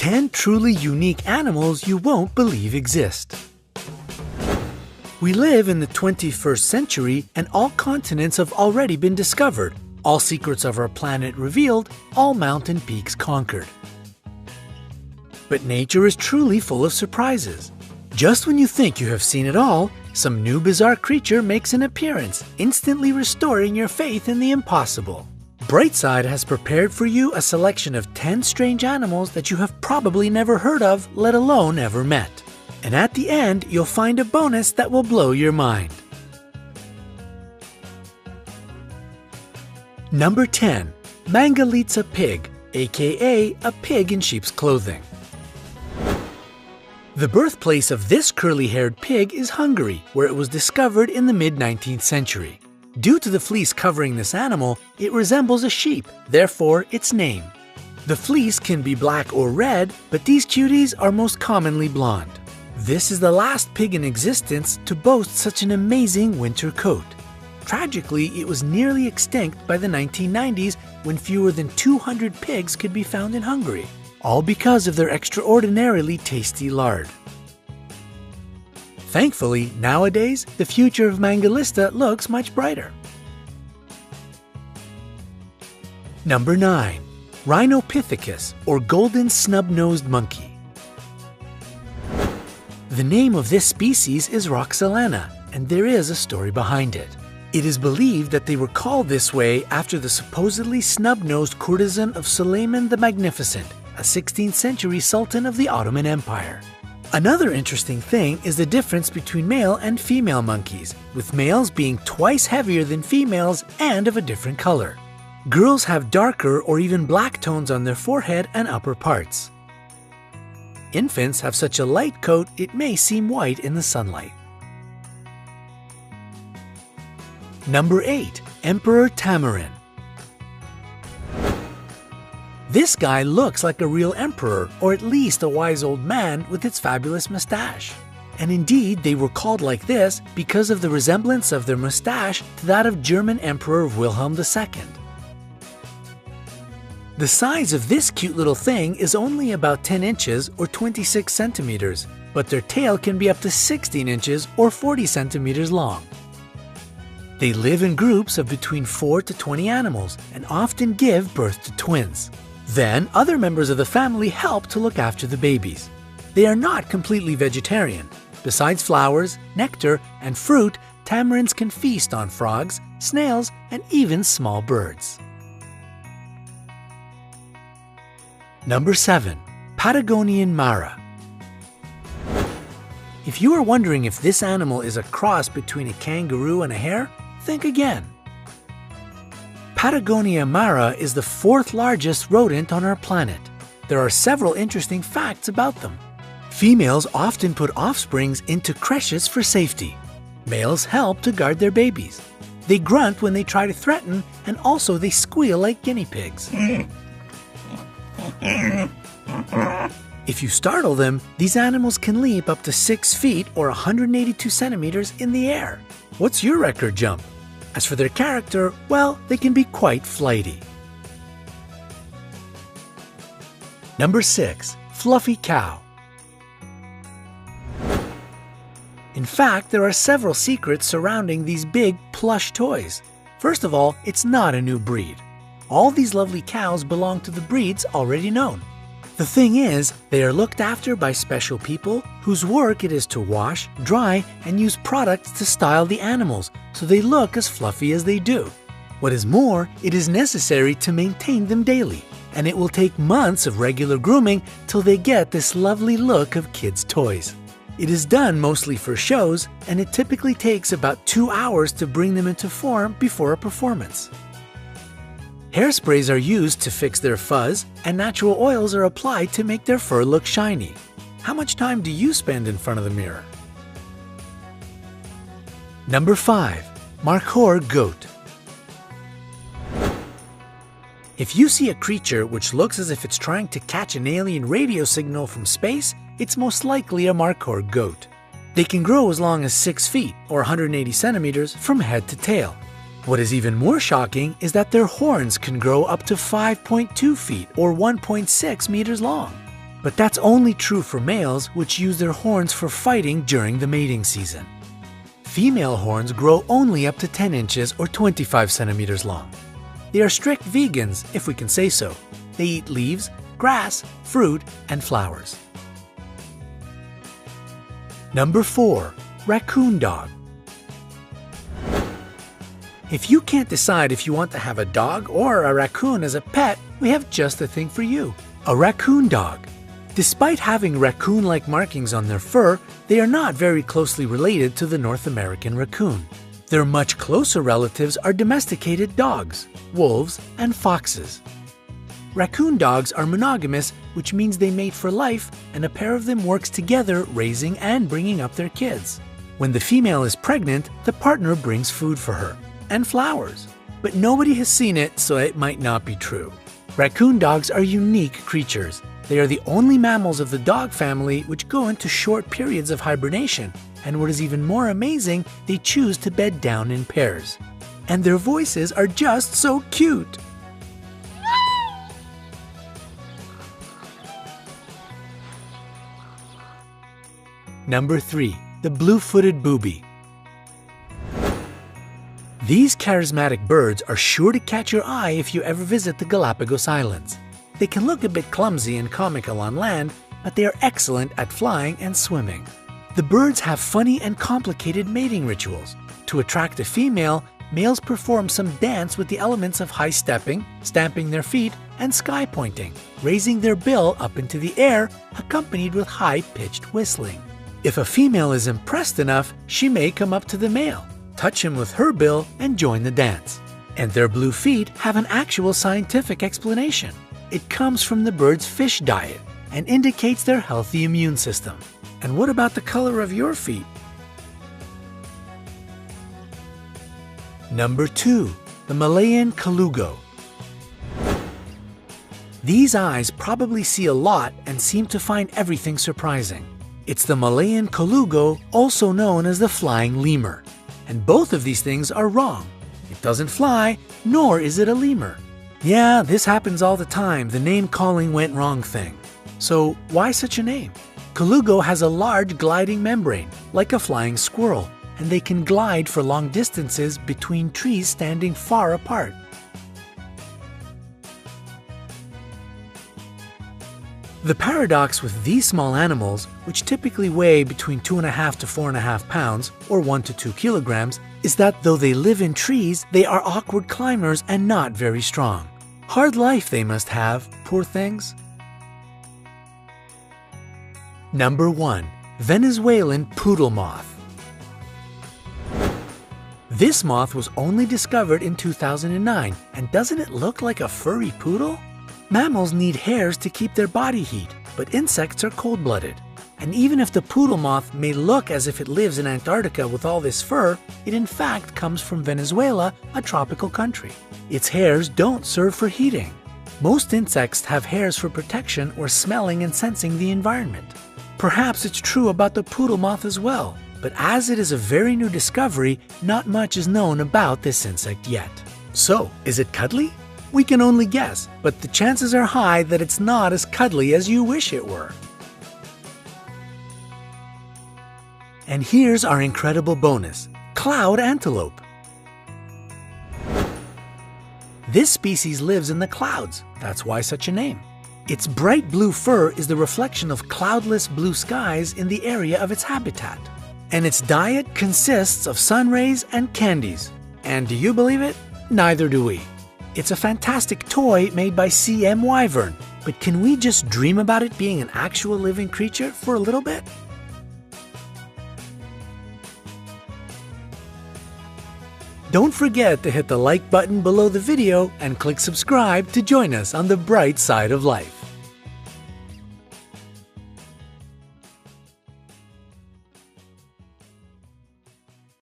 10 truly unique animals you won't believe exist. We live in the 21st century and all continents have already been discovered, all secrets of our planet revealed, all mountain peaks conquered. But nature is truly full of surprises. Just when you think you have seen it all, some new bizarre creature makes an appearance, instantly restoring your faith in the impossible. Brightside has prepared for you a selection of 10 strange animals that you have probably never heard of, let alone ever met. And at the end, you'll find a bonus that will blow your mind. Number 10. Mangalista pig, aka a pig in sheep's clothing. The birthplace of this curly-haired pig is Hungary, where it was discovered in the mid-19th century. Due to the fleece covering this animal, it resembles a sheep, therefore its name. The fleece can be black or red, but these cuties are most commonly blonde. This is the last pig in existence to boast such an amazing winter coat. Tragically, it was nearly extinct by the 1990s when fewer than 200 pigs could be found in Hungary, all because of their extraordinarily tasty lard. Thankfully, nowadays, the future of Mangalista looks much brighter. Number 9. Rhinopithecus, or golden snub-nosed monkey. The name of this species is Roxalana, and there is a story behind it. It is believed that they were called this way after the supposedly snub-nosed courtesan of Suleiman the Magnificent, a 16th century sultan of the Ottoman Empire. Another interesting thing is the difference between male and female monkeys, with males being twice heavier than females and of a different color. Girls have darker or even black tones on their forehead and upper parts. Infants have such a light coat it may seem white in the sunlight. Number 8. Emperor Tamarin. This guy looks like a real emperor, or at least a wise old man with its fabulous mustache. And indeed, they were called like this because of the resemblance of their mustache to that of German Emperor Wilhelm II. The size of this cute little thing is only about 10 inches or 26 centimeters, but their tail can be up to 16 inches or 40 centimeters long. They live in groups of between 4 to 20 animals and often give birth to twins. Then, other members of the family help to look after the babies. They are not completely vegetarian. Besides flowers, nectar, and fruit, tamarins can feast on frogs, snails, and even small birds. Number 7. Patagonian mara. If you are wondering if this animal is a cross between a kangaroo and a hare, think again. Patagonian mara is the 4th largest rodent on our planet. There are several interesting facts about them. Females often put offsprings into creches for safety. Males help to guard their babies. They grunt when they try to threaten, and also they squeal like guinea pigs. If you startle them, these animals can leap up to 6 feet or 182 centimeters in the air. What's your record jump? As for their character, well, they can be quite flighty. Number 6. Fluffy cow. In fact, there are several secrets surrounding these big, plush toys. First of all, it's not a new breed. All these lovely cows belong to the breeds already known. The thing is, they are looked after by special people whose work it is to wash, dry, and use products to style the animals so they look as fluffy as they do. What is more, it is necessary to maintain them daily, and it will take months of regular grooming till they get this lovely look of kids' toys. It is done mostly for shows, and it typically takes about 2 hours to bring them into form before a performance. Hairsprays are used to fix their fuzz, and natural oils are applied to make their fur look shiny. How much time do you spend in front of the mirror? Number 5. Marcor goat. If you see a creature which looks as if it's trying to catch an alien radio signal from space, it's most likely a Marcor goat. They can grow as long as 6 feet or 180 centimeters from head to tail. What is even more shocking is that their horns can grow up to 5.2 feet or 1.6 meters long. But that's only true for males, which use their horns for fighting during the mating season. Female horns grow only up to 10 inches or 25 centimeters long. They are strict vegans, if we can say so. They eat leaves, grass, fruit, and flowers. Number 4. Raccoon dog. If you can't decide if you want to have a dog or a raccoon as a pet, we have just the thing for you. A raccoon dog. Despite having raccoon-like markings on their fur, they are not very closely related to the North American raccoon. Their much closer relatives are domesticated dogs, wolves, and foxes. Raccoon dogs are monogamous, which means they mate for life, and a pair of them works together raising and bringing up their kids. When the female is pregnant, the partner brings food for her, and flowers. But nobody has seen it, so it might not be true. Raccoon dogs are unique creatures. They are the only mammals of the dog family which go into short periods of hibernation, and what is even more amazing, they choose to bed down in pairs. And their voices are just so cute! Number 3. The Bluefooted boobie. These charismatic birds are sure to catch your eye if you ever visit the Galapagos Islands. They can look a bit clumsy and comical on land, but they are excellent at flying and swimming. The birds have funny and complicated mating rituals. To attract a female, males perform some dance with the elements of high stepping, stamping their feet, and sky pointing, raising their bill up into the air, accompanied with high-pitched whistling. If a female is impressed enough, she may come up to the male, touch him with her bill, and join the dance. And their blue feet have an actual scientific explanation. It comes from the bird's fish diet and indicates their healthy immune system. And what about the color of your feet? Number 2. The Malayan kalugo. These eyes probably see a lot and seem to find everything surprising. It's the Malayan kalugo, also known as the flying lemur. And both of these things are wrong. It doesn't fly, nor is it a lemur. Yeah, this happens all the time, the name calling went wrong thing. So why such a name? Kalugo has a large gliding membrane, like a flying squirrel, and they can glide for long distances between trees standing far apart. The paradox with these small animals, which typically weigh between 2.5 to 4.5 pounds, or 1 to 2 kilograms, is that though they live in trees, they are awkward climbers and not very strong. Hard life they must have, poor things. Number 1. Venezuelan poodle moth. This moth was only discovered in 2009, and doesn't it look like a furry poodle? Mammals need hairs to keep their body heat, but insects are cold-blooded. And even if the poodle moth may look as if it lives in Antarctica with all this fur, it in fact comes from Venezuela, a tropical country. Its hairs don't serve for heating. Most insects have hairs for protection or smelling and sensing the environment. Perhaps it's true about the poodle moth as well, but as it is a very new discovery, not much is known about this insect yet. So, is it cuddly? We can only guess, but the chances are high that it's not as cuddly as you wish it were. And here's our incredible bonus, cloud antelope. This species lives in the clouds, that's why such a name. Its bright blue fur is the reflection of cloudless blue skies in the area of its habitat. And its diet consists of sun rays and candies. And do you believe it? Neither do we. It's a fantastic toy made by CM Wyvern, but can we just dream about it being an actual living creature for a little bit? Don't forget to hit the like button below the video and click subscribe to join us on the bright side of life.